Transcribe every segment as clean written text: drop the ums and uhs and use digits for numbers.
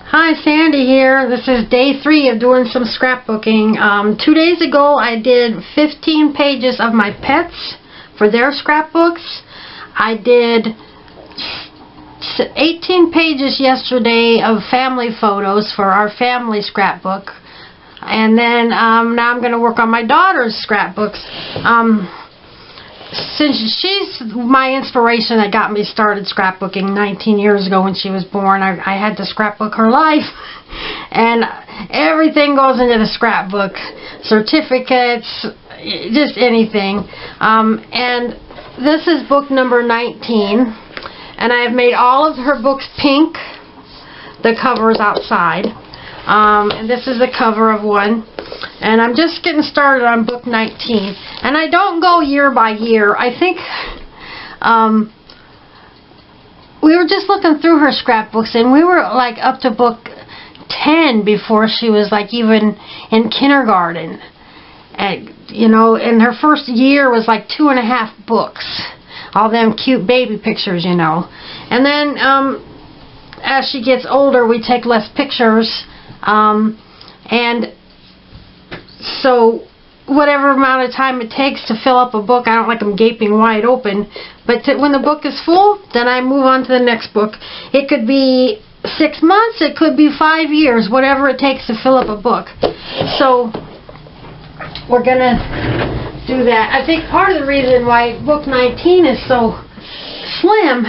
Hi, Sandy here. This is day 3 of doing some scrapbooking. 2 days ago I did 15 pages of my pets for their scrapbooks. I did 18 pages yesterday of family photos for our family scrapbook. And then now I'm going to work on my daughter's scrapbooks. Since she's my inspiration that got me started scrapbooking 19 years ago when she was born, I had to scrapbook her life. And everything goes into the scrapbook. Certificates, just anything. And this is book number 19. And I have made all of her books pink. The cover is outside. And this is the cover of one. And I'm just getting started on book 19. And I don't go year by year. I think we were just looking through her scrapbooks, and we were like up to book 10 before she was like even in kindergarten. And, you know, and her first year was like 2.5 books. All them cute baby pictures, you know. And then as she gets older, we take less pictures. And so whatever amount of time it takes to fill up a book, I don't like them gaping wide open, but when the book is full, then I move on to the next book. It could be 6 months, it could be 5 years, whatever it takes to fill up a book. So we're gonna do that. I think part of the reason why book 19 is so slim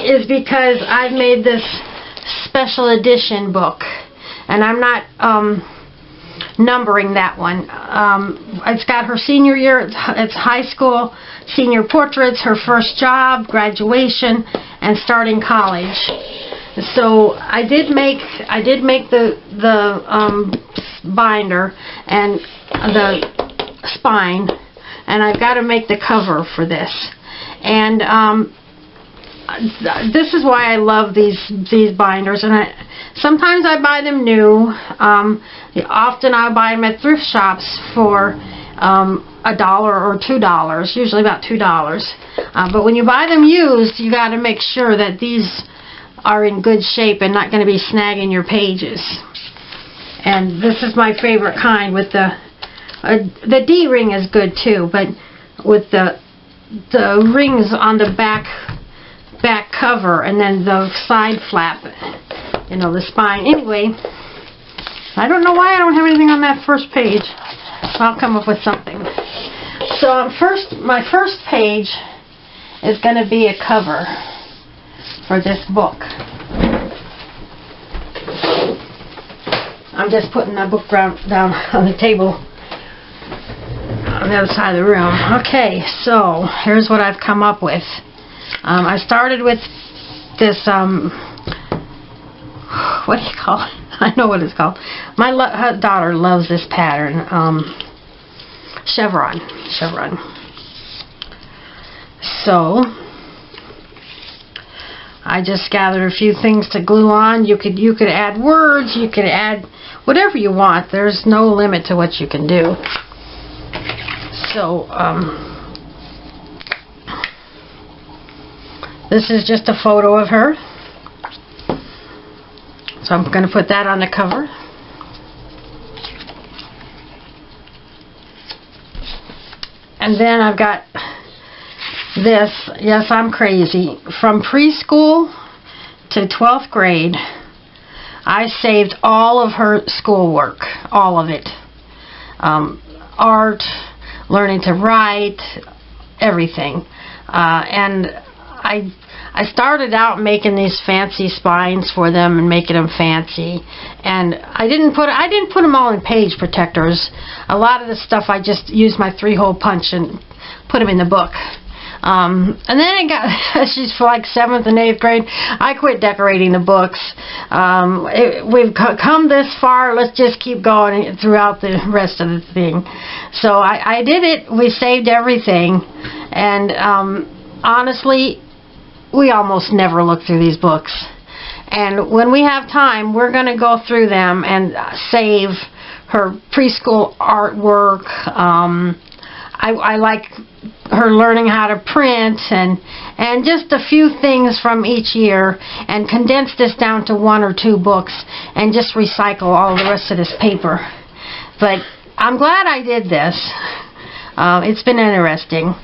is because I've made this special edition book, and I'm not numbering that one. It's got her senior year, it's high school, senior portraits, her first job, graduation, and starting college. So I did make the binder and the spine, and I've got to make the cover for this. And this is why I love these binders, and sometimes I buy them new. Often I buy them at thrift shops for $1 or $2, usually about $2. But when you buy them used, you got to make sure that these are in good shape and not going to be snagging your pages. And this is my favorite kind. With the D-ring is good too, but with the rings on the back cover, and then the side flap, you know, the spine. Anyway, I don't know why I don't have anything on that first page. I'll come up with something. So my first page is going to be a cover for this book. I'm just putting my book down on the table on the other side of the room. Okay, so here's what I've come up with. I started with this, what do you call it? I know what it's called. My daughter loves this pattern, chevron. So I just gathered a few things to glue on. You could add words, you could add whatever you want. There's no limit to what you can do. So this is just a photo of her. So I'm going to put that on the cover. And then I've got this. Yes, I'm crazy. From preschool to 12th grade, I saved all of her schoolwork. All of it. Art, learning to write, everything. And I started out making these fancy spines for them and making them fancy, and I didn't put them all in page protectors. A lot of the stuff I just used my 3-hole punch and put them in the book. And then it got, she's for like 7th and 8th grade, I quit decorating the books. We've come this far, let's just keep going throughout the rest of the thing. So I did it. We saved everything, and honestly, we almost never look through these books. And when we have time, we're going to go through them and save her preschool artwork. I like her learning how to print and just a few things from each year, and condense this down to 1 or 2 books and just recycle all the rest of this paper. But I'm glad I did this. It's been interesting.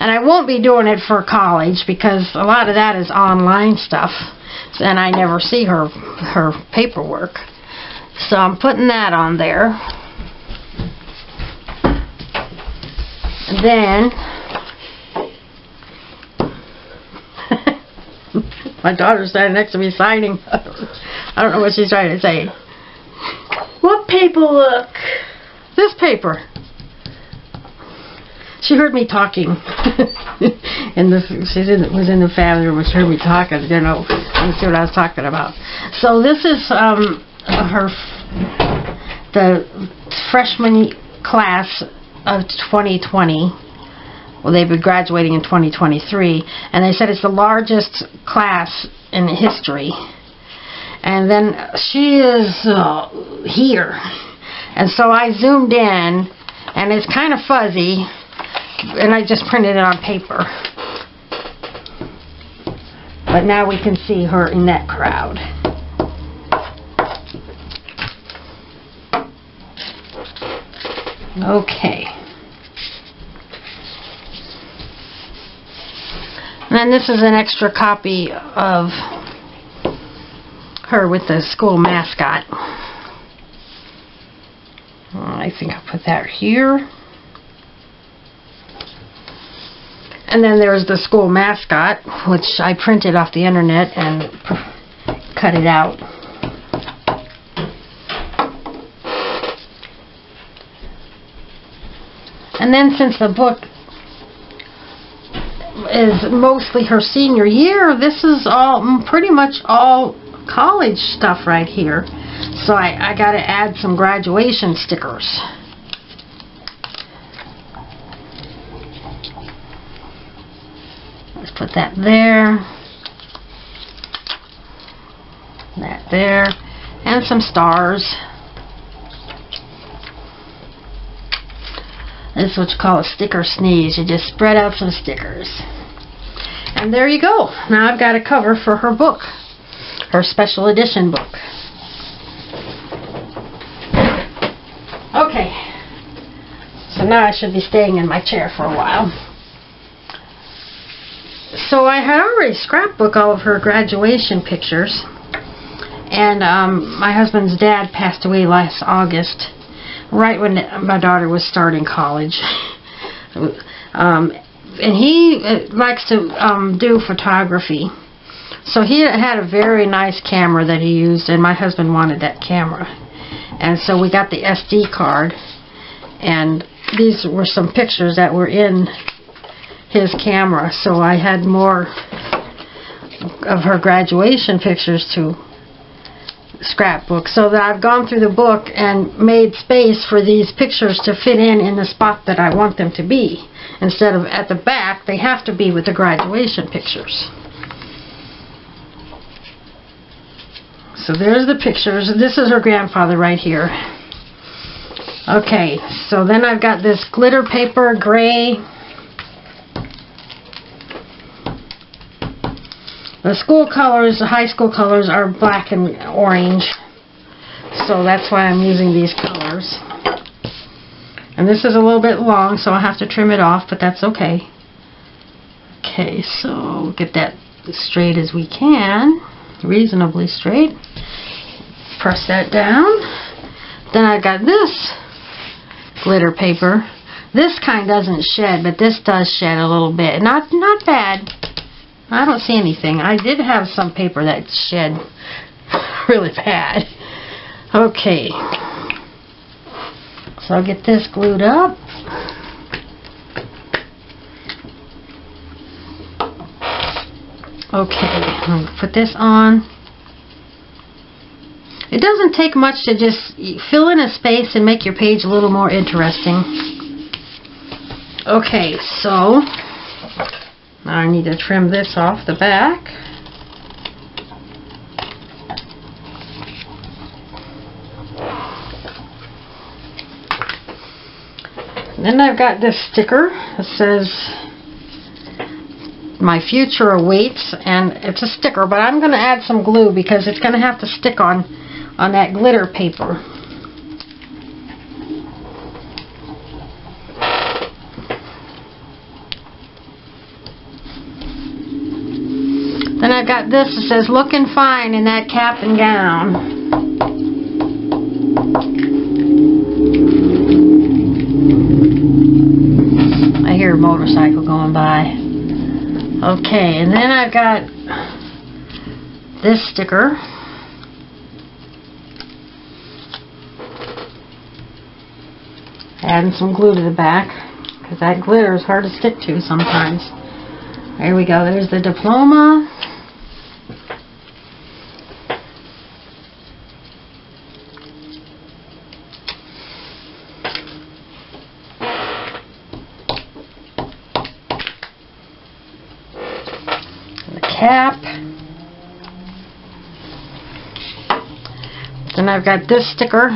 And I won't be doing it for college because a lot of that is online stuff, and I never see her paperwork. So I'm putting that on there. And then my daughter's standing next to me signing. I don't know what she's trying to say. What paper look? This paper. She heard me talking. Was in the family room. She heard me talking. You know, let's see what I was talking about. So this is the freshman class of 2020. Well, they've been graduating in 2023, and they said it's the largest class in history. And then she is here, and so I zoomed in, and it's kind of fuzzy. And I just printed it on paper. But now we can see her in that crowd. Okay. And then this is an extra copy of her with the school mascot. I think I'll put that here. And then there's the school mascot, which I printed off the internet and cut it out. And then since the book is mostly her senior year, this is all pretty much all college stuff right here. So I got to add some graduation stickers. Let's put that there, that there, and some stars. This is what you call a sticker sneeze. You just spread out some stickers. And there you go. Now I've got a cover for her book, her special edition book. Okay, so now I should be staying in my chair for a while. So I had already scrapbooked all of her graduation pictures, and my husband's dad passed away last August, right when my daughter was starting college. And he likes to do photography, so he had a very nice camera that he used, and my husband wanted that camera, and so we got the SD card, and these were some pictures that were in his camera, so I had more of her graduation pictures to scrapbook, so that I've gone through the book and made space for these pictures to fit in the spot that I want them to be. Instead of at the back, they have to be with the graduation pictures. So there's the pictures. This is her grandfather right here. Okay, so then I've got this glitter paper, gray. The school colors, the high school colors, are black and orange. So that's why I'm using these colors. And this is a little bit long, so I'll have to trim it off, but that's okay. Okay, so get that as straight as we can. Reasonably straight. Press that down. Then I've got this glitter paper. This kind doesn't shed, but this does shed a little bit. Not bad. I don't see anything. I did have some paper that shed really bad. Okay. So I'll get this glued up. Okay, I'm going to put this on. It doesn't take much to just fill in a space and make your page a little more interesting. Okay, so now I need to trim this off the back. Then I've got this sticker that says, "My future awaits," and it's a sticker, but I'm going to add some glue because it's going to have to stick on that glitter paper. Then I've got this that says, "Looking fine in that cap and gown." I hear a motorcycle going by. Okay, and then I've got this sticker. Adding some glue to the back because that glitter is hard to stick to sometimes. There we go. There's the diploma. Cap. Then I've got this sticker.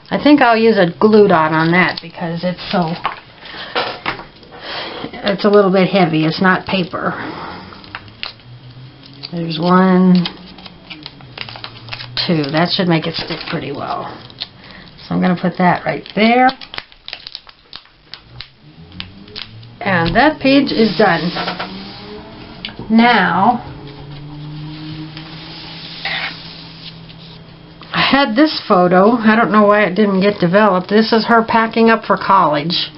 I think I'll use a glue dot on that because it's a little bit heavy. It's not paper. There's 1, 2. That should make it stick pretty well. So I'm going to put that right there. And that page is done. Now, I had this photo. I don't know why it didn't get developed. This is her packing up for college.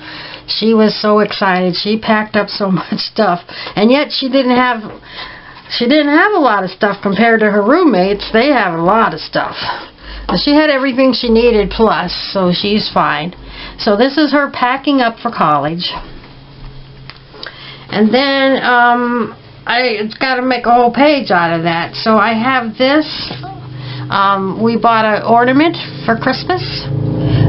She was so excited. She packed up so much stuff, and yet she didn't have a lot of stuff compared to her roommates. They have a lot of stuff. But she had everything she needed plus, so she's fine. So this is her packing up for college. And then I got to make a whole page out of that. So I have this. We bought an ornament for Christmas.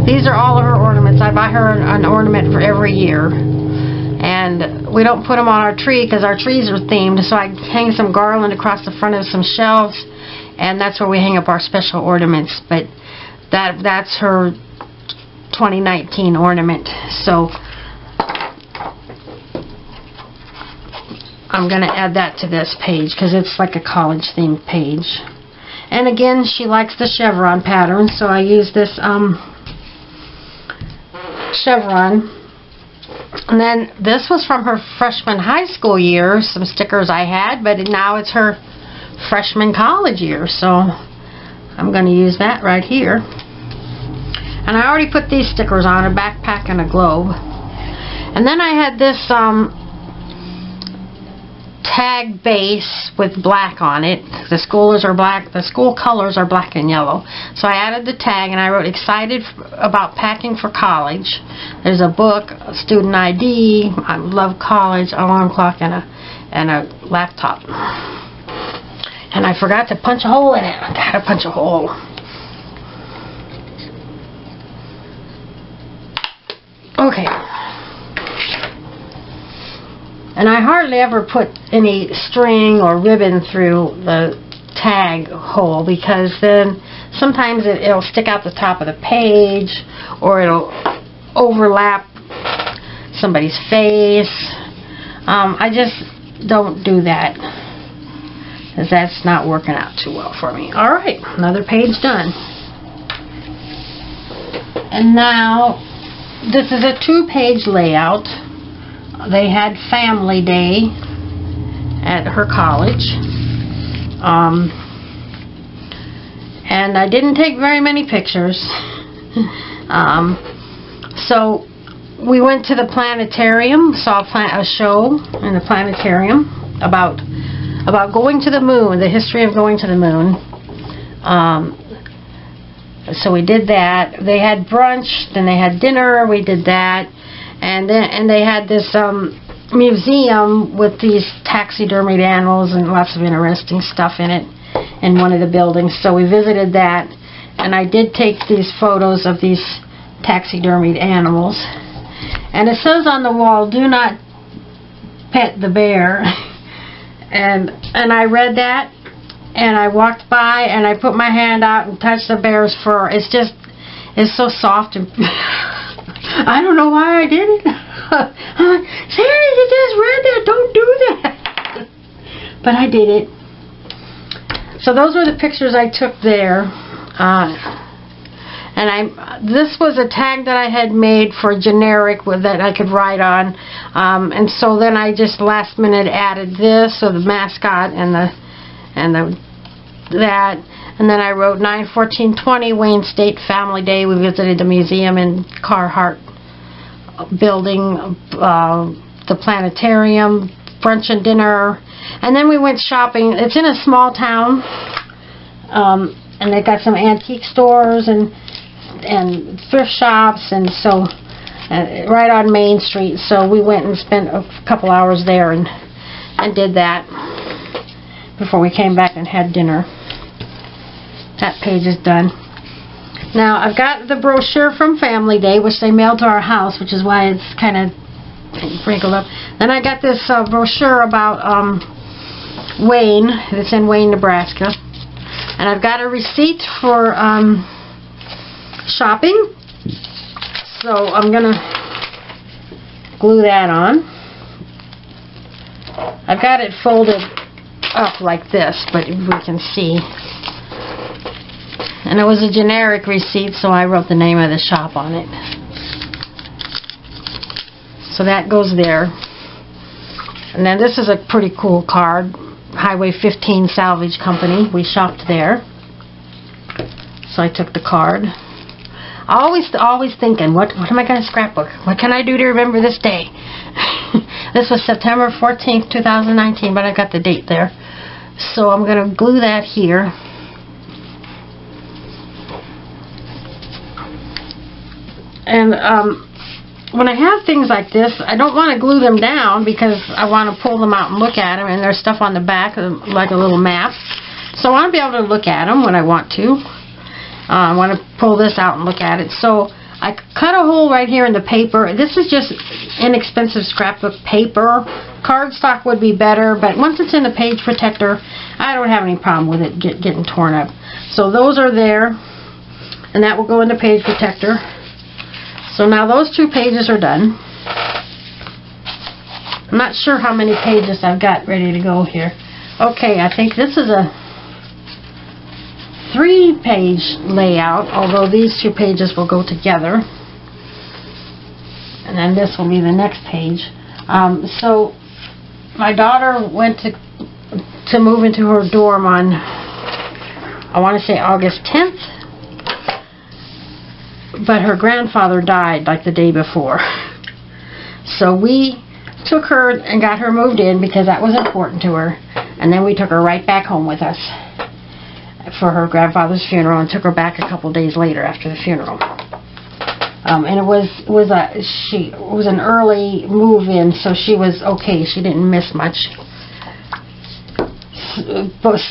These are all of her ornaments. I buy her an ornament for every year. And we don't put them on our tree because our trees are themed. So I hang some garland across the front of some shelves. And that's where we hang up our special ornaments. But that's her 2019 ornament. So I'm going to add that to this page because it's like a college themed page. And again, she likes the chevron pattern, so I use this chevron. And then this was from her freshman high school year, some stickers I had, but now it's her freshman college year, so I'm going to use that right here. And I already put these stickers on, a backpack and a globe. And then I had this tag base with black on it. The schoolers are black. The school colors are black and yellow. So I added the tag and I wrote "Excited about packing for college." There's a book, a student ID, I love college, alarm clock, and a laptop. And I forgot to punch a hole in it. I gotta punch a hole. Okay. And I hardly ever put any string or ribbon through the tag hole because then sometimes it'll stick out the top of the page or it'll overlap somebody's face. I just don't do that because that's not working out too well for me. Alright, another page done. And now this is a 2-page layout. They had family day at her college. And I didn't take very many pictures. So we went to the planetarium, saw a show in the planetarium about going to the moon, the history of going to the moon. So we did that. They had brunch, then they had dinner, we did that. And they had this museum with these taxidermied animals and lots of interesting stuff in it in one of the buildings. So we visited that, and I did take these photos of these taxidermied animals. And it says on the wall, "Do not pet the bear." and I read that, and I walked by, and I put my hand out and touched the bear's fur. It's so soft and I don't know why I did it. I'm like, Sandy, you just read that. Don't do that. But I did it. So those were the pictures I took there. And this was a tag that I had made for generic that I could write on. And so then I just last minute added this, so the mascot and that. And then I wrote 9/14/20 Wayne State Family Day. We visited the museum in Carhart building, the planetarium, brunch and dinner. And then we went shopping. It's in a small town. And they got some antique stores and thrift shops, and so right on Main Street. So we went and spent a couple hours there and did that before we came back and had dinner. That page is done. Now I've got the brochure from Family Day, which they mailed to our house, which is why it's kind of wrinkled up. Then I got this brochure about Wayne. It's in Wayne, Nebraska. And I've got a receipt for shopping. So I'm going to glue that on. I've got it folded up like this, but we can see. And it was a generic receipt, so I wrote the name of the shop on it. So that goes there. And then this is a pretty cool card. Highway 15 Salvage Company. We shopped there. So I took the card. Always thinking, what am I going to scrapbook? What can I do to remember this day? This was September 14th, 2019, but I got the date there. So I'm going to glue that here. And when I have things like this, I don't want to glue them down because I want to pull them out and look at them, and there's stuff on the back like a little map. So I want to be able to look at them when I want to. I want to pull this out and look at it. So I cut a hole right here in the paper. This is just inexpensive scrapbook paper. Cardstock would be better, but once it's in the page protector, I don't have any problem with it getting torn up. So those are there, and that will go in the page protector. So now those 2 pages are done. I'm not sure how many pages I've got ready to go here. Okay, I think this is a 3-page layout, although these 2 pages will go together. And then this will be the next page. So my daughter went to move into her dorm on, I want to say August 10th. But her grandfather died like the day before. So we took her and got her moved in because that was important to her. And then we took her right back home with us for her grandfather's funeral, and took her back a couple days later after the funeral. And it was an early move-in, so she was okay. She didn't miss much.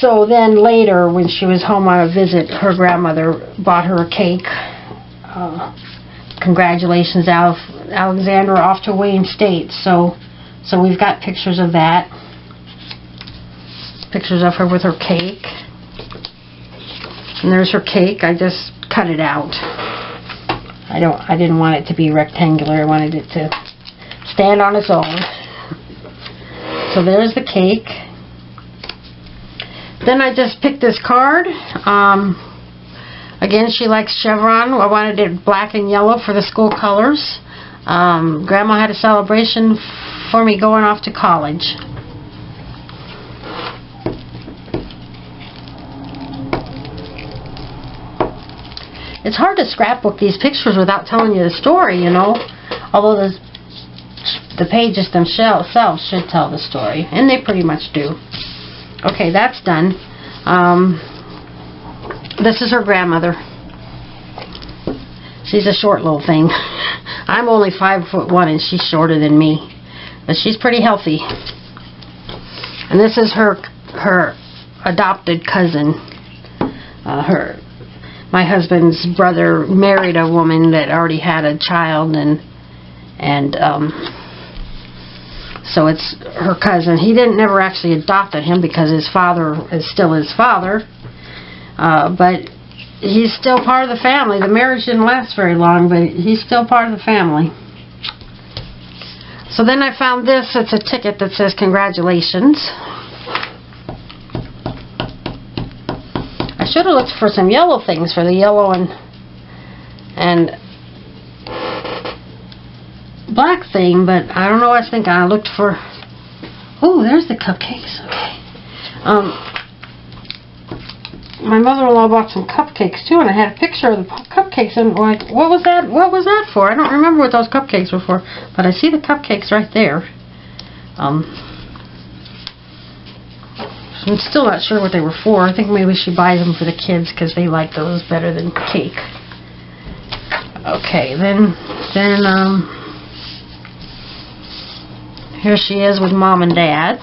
So then later, when she was home on a visit, her grandmother bought her a cake. Congratulations, Alexandra, off to Wayne State. So we've got pictures of that. Pictures of her with her cake. And there's her cake. I just cut it out. I didn't want it to be rectangular. I wanted it to stand on its own. So there's the cake. Then I just picked this card. Again, she likes chevron. I wanted it black and yellow for the school colors. Grandma had a celebration for me going off to college. It's hard to scrapbook these pictures without telling you the story, you know. Although the pages themselves should tell the story. And they pretty much do. Okay, that's done. This is her grandmother. She's a short little thing. I'm only 5'1" and she's shorter than me. But she's pretty healthy. And this is her adopted cousin. My husband's brother married a woman that already had a child, and so it's her cousin. He never actually adopted him because his father is still his father. But he's still part of the family. The marriage didn't last very long, but he's still part of the family. So then I found this. It's a ticket that says congratulations. I should have looked for some yellow things for the yellow and black thing, but I don't know what I was thinking. I looked for... Oh, there's the cupcakes. Okay. My mother-in-law bought some cupcakes too, and I had a picture of the cupcakes, and like, what was that? What was that for? I don't remember what those cupcakes were for, but I see the cupcakes right there. I'm still not sure what they were for. I think maybe she buys them for the kids because they like those better than cake. Okay, then here she is with Mom and Dad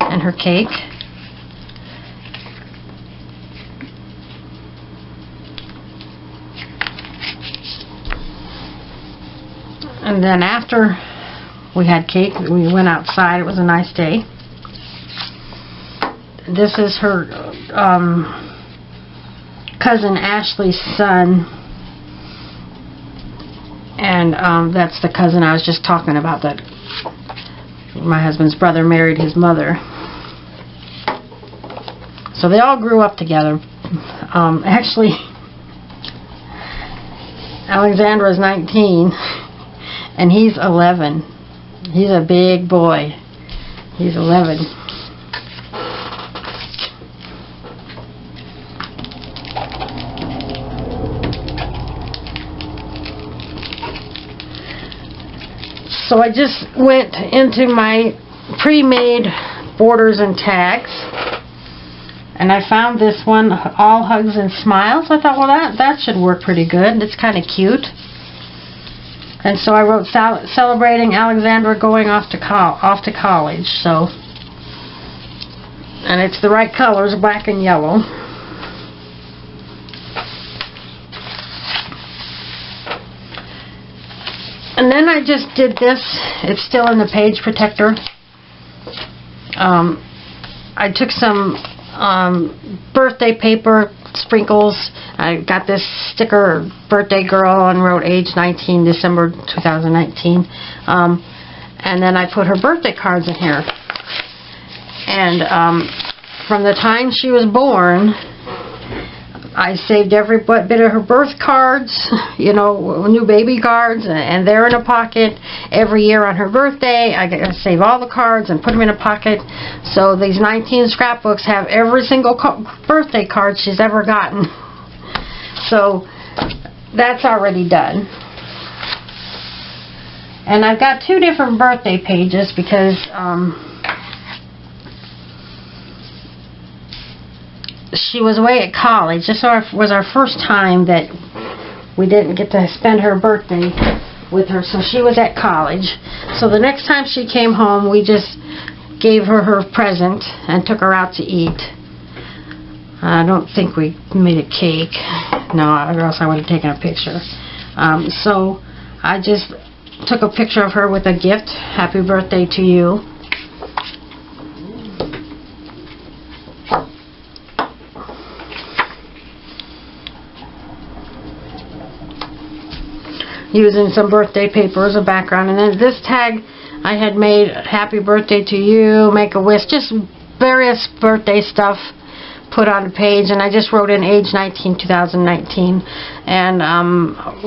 and her cake. And then after we had cake, we went outside. It was a nice day. This is her cousin Ashley's son. And that's the cousin I was just talking about, that my husband's brother married his mother. So they all grew up together. Actually, Alexandra's 19. And he's 11. He's a big boy. He's 11. So I just went into my pre-made borders and tags. And I found this one, All Hugs and Smiles. I thought, well, that should work pretty good. It's kind of cute. And so I wrote celebrating Alexandra going off to college. So, and it's the right colors, black and yellow. And then I just did this. It's still in the page protector. I took some birthday paper sprinkles. I got this sticker, birthday girl, and wrote age 19, December 2019. And then I put her birthday cards in here. And from the time she was born, I saved every bit of her birth cards, you know, new baby cards, and they're in a pocket. Every year on her birthday, I save all the cards and put them in a pocket. So these 19 scrapbooks have every single birthday card she's ever gotten. So that's already done. And I've got two different birthday pages because she was away at college. This was our first time that we didn't get to spend her birthday with her, so she was at college. So the next time she came home, we just gave her her present and took her out to eat. I don't think we made a cake. No, or else I would have taken a picture. So I just took a picture of her with a gift. Happy birthday to you. Using some birthday paper as a background. And then this tag I had made, happy birthday to you, make a wish, just various birthday stuff put on the page. And I just wrote in age 19, 2019. And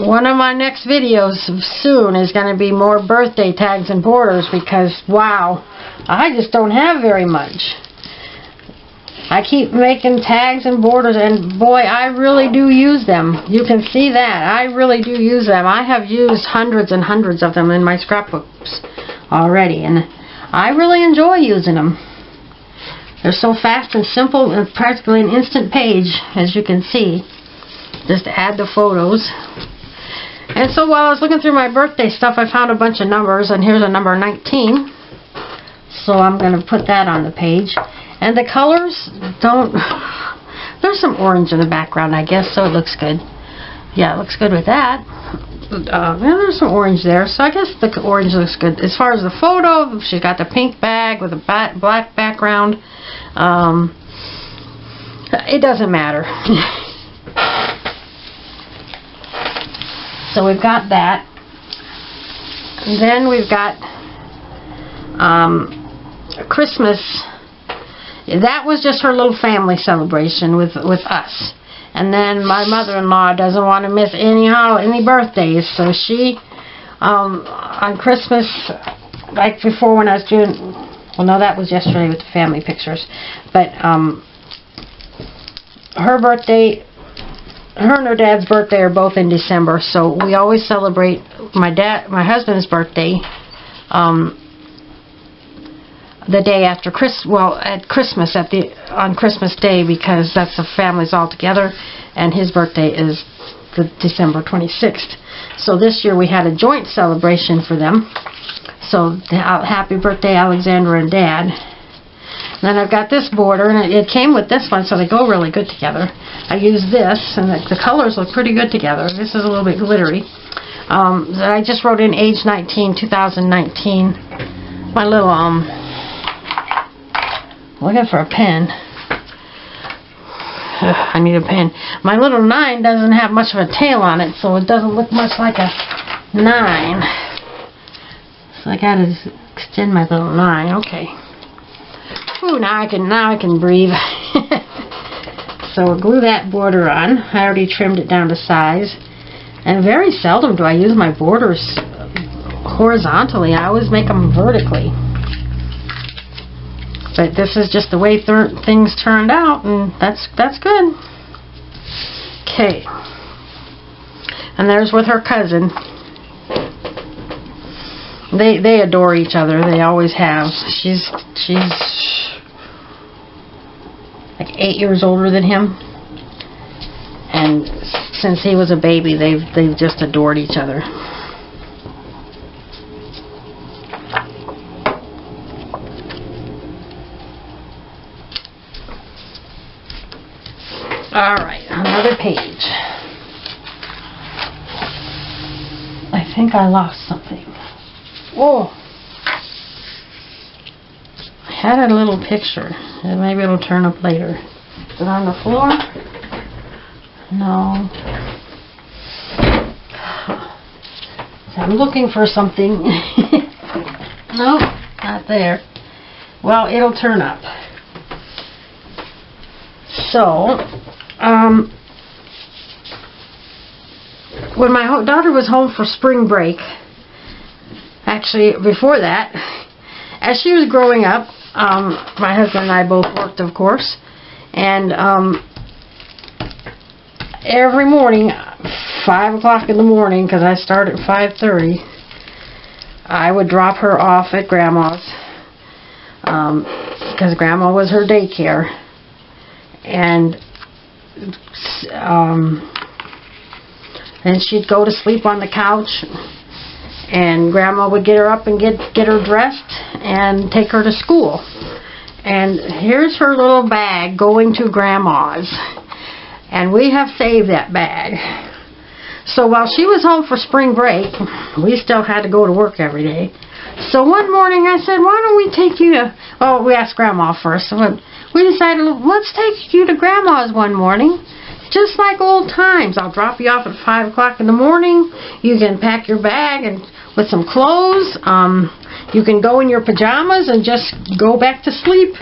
one of my next videos soon is going to be more birthday tags and borders, because wow, I just don't have very much. I keep making tags and borders, and boy, I really do use them. You can see that. I really do use them. I have used hundreds and hundreds of them in my scrapbooks already, and I really enjoy using them. They're so fast and simple, and practically an instant page, as you can see. Just add the photos. And so while I was looking through my birthday stuff, I found a bunch of numbers, and here's a number 19. So I'm going to put that on the page. And the colors don't... There's some orange in the background, I guess, so it looks good. Yeah, it looks good with that. Yeah, there's some orange there, so I guess the orange looks good. As far as the photo, she's got the pink bag with a black background. It doesn't matter. So we've got that. And then we've got Christmas. That was just her little family celebration with us. And then my mother-in-law doesn't want to miss any birthdays, so she on Christmas, like before when I was doing, well, no, that was yesterday with the family pictures, but her and her dad's birthday are both in December, so we always celebrate my husband's birthday the day after at Christmas, on Christmas Day, because that's the families all together, and his birthday is the December 26th. So this year we had a joint celebration for them. So happy birthday, Alexandra and Dad. Then I've got this border, and it came with this one, so they go really good together. I used this, and the colors look pretty good together. This is a little bit glittery. I just wrote in age 19, 2019. My little, looking for a pen. I need a pen. My little 9 doesn't have much of a tail on it, so it doesn't look much like a 9. So I gotta extend my little 9. Okay. Ooh, now I can breathe. So we'll glue that border on. I already trimmed it down to size. And very seldom do I use my borders horizontally. I always make them vertically. But this is just the way things turned out, and that's good. Okay. And there's with her cousin. They adore each other. They always have. She's like 8 years older than him, and since he was a baby, they've just adored each other. Alright, another page. I think I lost something. Whoa! I had a little picture. Maybe it'll turn up later. Is it on the floor? No. So I'm looking for something. Nope, not there. Well, it'll turn up. So, when my daughter was home for spring break, actually before that, as she was growing up, my husband and I both worked, of course, and every morning, 5 o'clock in the morning, because I start at 5:30, I would drop her off at Grandma's, because Grandma was her daycare, and then she'd go to sleep on the couch, and Grandma would get her up and get her dressed and take her to school. And here's her little bag going to Grandma's, and we have saved that bag. So while she was home for spring break, we still had to go to work every day. So one morning I said, why don't we take you to, well, we asked Grandma first, so we decided, let's take you to Grandma's one morning. Just like old times. I'll drop you off at 5 o'clock in the morning. You can pack your bag and with some clothes. You can go in your pajamas and just go back to sleep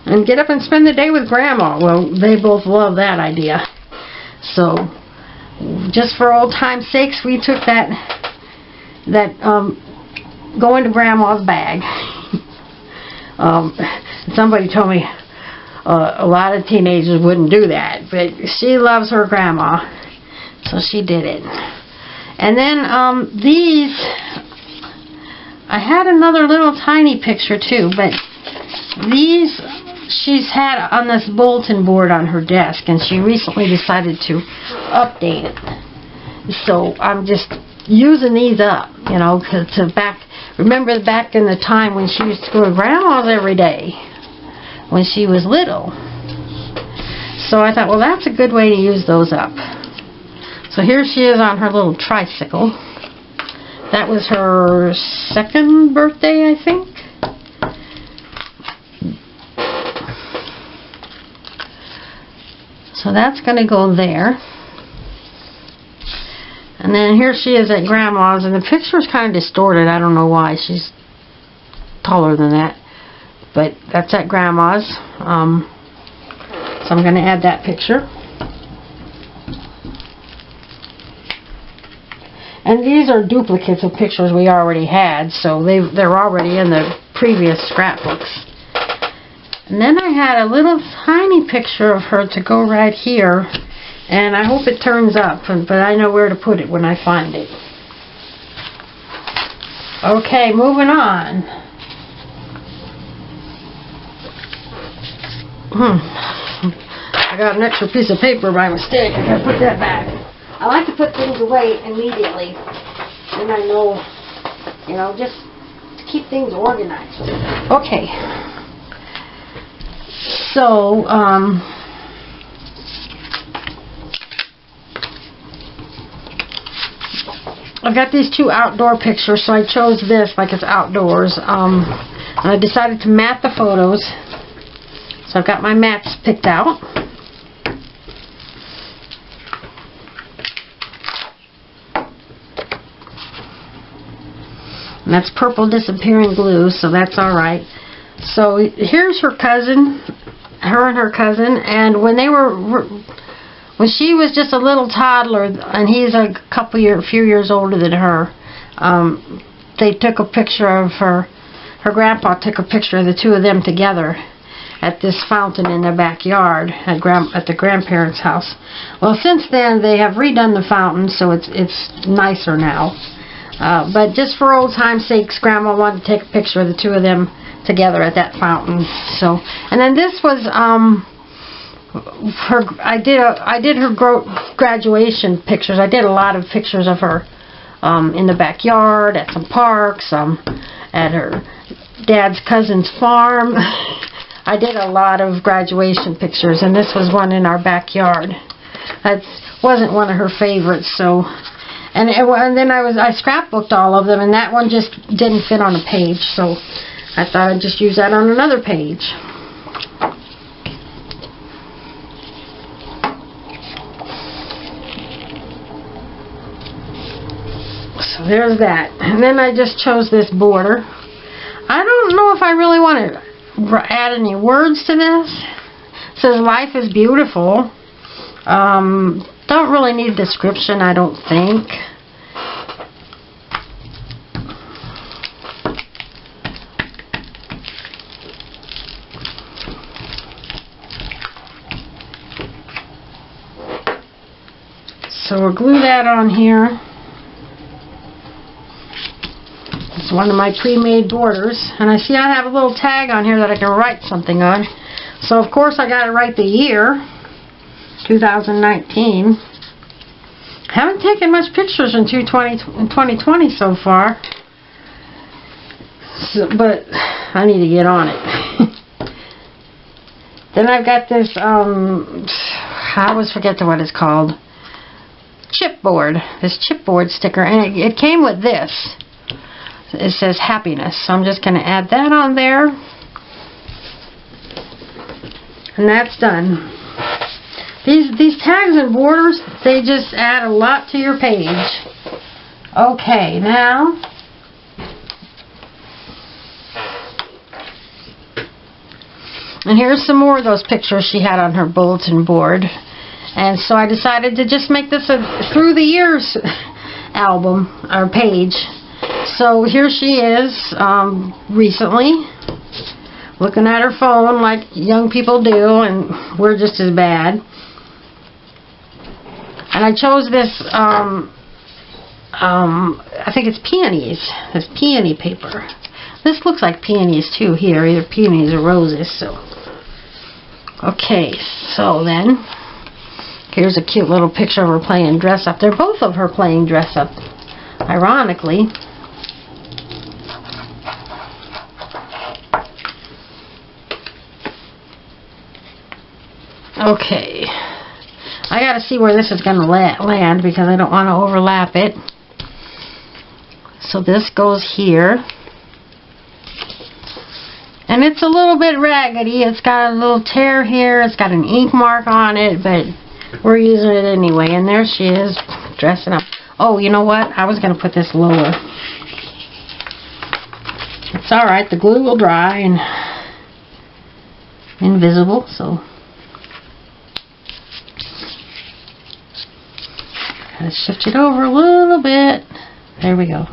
and get up and spend the day with Grandma. Well, they both love that idea. So, just for old time's sakes, we took that going to Grandma's bag. Somebody told me a lot of teenagers wouldn't do that, but she loves her Grandma, so she did it. And then these, I had another little tiny picture too, but these she's had on this bulletin board on her desk, and she recently decided to update it. So I'm just using these up, you know, because remember back in the time when she used to go to Grandma's every day when she was little. So I thought, well, that's a good way to use those up. So here she is on her little tricycle. That was her second birthday, I think. So that's going to go there. And then here she is at Grandma's, and the picture is kind of distorted. I don't know why. She's taller than that. But that's at Grandma's. So I'm going to add that picture. And these are duplicates of pictures we already had, so they're already in the previous scrapbooks. And then I had a little tiny picture of her to go right here, and I hope it turns up, but I know where to put it when I find it. Okay, moving on. I got an extra piece of paper by mistake. I gotta put that back. I like to put things away immediately, and I know, you know, just to keep things organized. Okay. So, I've got these two outdoor pictures, so I chose this like it's outdoors. And I decided to mat the photos. So I've got my mats picked out. And that's purple disappearing glue, so that's alright. So here's her cousin, her and her cousin, and when she was just a little toddler, and he's a few years older than her, they took a picture of her grandpa took a picture of the two of them together at this fountain in their backyard at the grandparents' house. Well, since then they have redone the fountain, so it's nicer now. But just for old time's sakes, Grandma wanted to take a picture of the two of them together at that fountain. So, and then this was I did her graduation pictures. I did a lot of pictures of her in the backyard, at some parks, at her dad's cousin's farm. I did a lot of graduation pictures, and this was one in our backyard. That wasn't one of her favorites, so. And then I scrapbooked all of them, and that one just didn't fit on a page, so I thought I'd just use that on another page. So there's that. And then I just chose this border. I don't know if I really want to add any words to this. It says life is beautiful. Don't really need a description, I don't think. So we'll glue that on here. It's one of my pre-made borders. And I see I have a little tag on here that I can write something on. So of course I got to write the year. 2019. Haven't taken much pictures in 2020 so far, but I need to get on it. Then I've got this, I always forget what it's called, chipboard, this chipboard sticker, and it came with this. It says happiness, so I'm just going to add that on there, and that's done. These tags and borders, they just add a lot to your page. Okay, now and here's some more of those pictures she had on her bulletin board. And so I decided to just make this a through the years album or page. So here she is recently looking at her phone like young people do, and we're just as bad. And I chose this, I think it's peonies, this peony paper. This looks like peonies too here, either peonies or roses, so. Okay, so then, here's a cute little picture of her playing dress up. They're both of her playing dress up, ironically. Okay. I gotta see where this is gonna land because I don't want to overlap it. So this goes here. And it's a little bit raggedy. It's got a little tear here. It's got an ink mark on it, but we're using it anyway. And there she is, dressing up. Oh, you know what? I was going to put this lower. It's alright. The glue will dry and invisible, so gotta shift it over a little bit. There we go.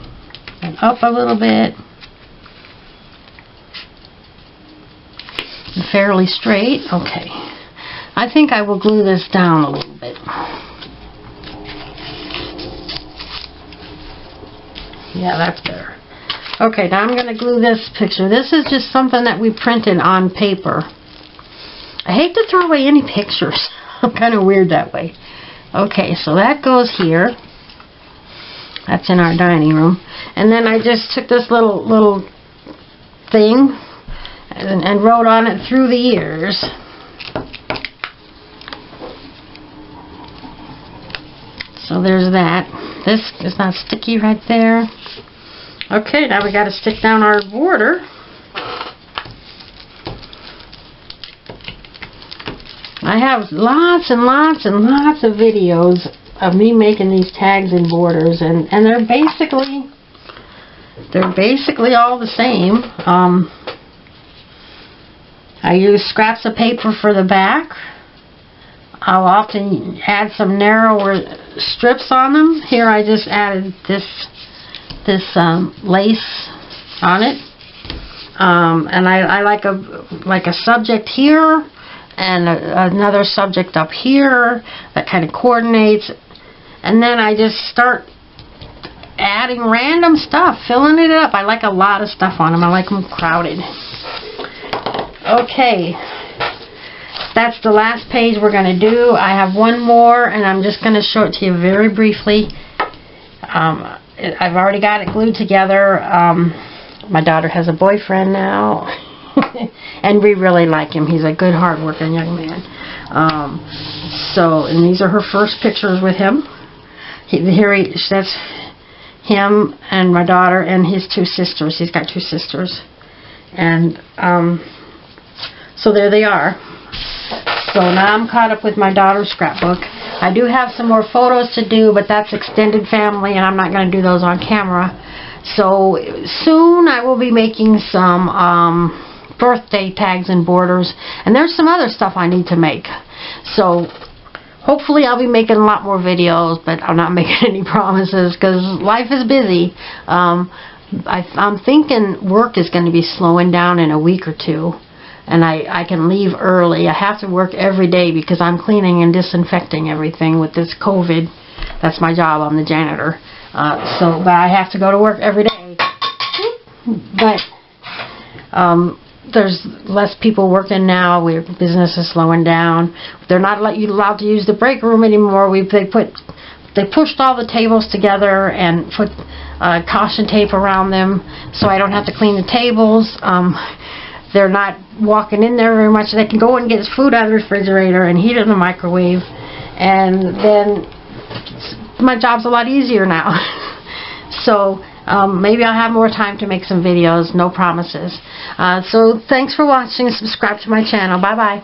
And up a little bit. And fairly straight. Okay. I think I will glue this down a little bit. Yeah, that's better. Okay, now I'm going to glue this picture. This is just something that we printed on paper. I hate to throw away any pictures. I'm kind of weird that way. Okay, so that goes here. That's in our dining room. And then I just took this little thing and wrote on it through the years. So there's that. This is not sticky right there. Okay, now we got to stick down our border. I have lots and lots and lots of videos of me making these tags and borders, and they're basically all the same. I use scraps of paper for the back. I'll often add some narrower strips on them. Here I just added this lace on it, and I like a subject here and another subject up here that kind of coordinates, and then I just start adding random stuff, filling it up. I like a lot of stuff on them. I like them crowded. Okay, that's the last page we're going to do. I have one more, and I'm just going to show it to you very briefly. I've already got it glued together. My daughter has a boyfriend now, and we really like him. He's a good, hard-working young man. And these are her first pictures with him. That's him and my daughter and his two sisters. He's got two sisters. And so there they are. So now I'm caught up with my daughter's scrapbook. I do have some more photos to do, but that's extended family, and I'm not going to do those on camera. So soon I will be making some birthday tags and borders, and there's some other stuff I need to make. So hopefully I'll be making a lot more videos, but I'm not making any promises because life is busy. I'm thinking work is going to be slowing down in a week or two. And I can leave early. I have to work every day because I'm cleaning and disinfecting everything with this COVID. That's my job. I'm the janitor. But I have to go to work every day. But there's less people working now. Business is slowing down. They're not allowed to use the break room anymore. They pushed all the tables together and put caution tape around them so I don't have to clean the tables. They're not walking in there very much. They can go and get food out of the refrigerator and heat it in the microwave. And then my job's a lot easier now. So maybe I'll have more time to make some videos. No promises. So thanks for watching. Subscribe to my channel. Bye-bye.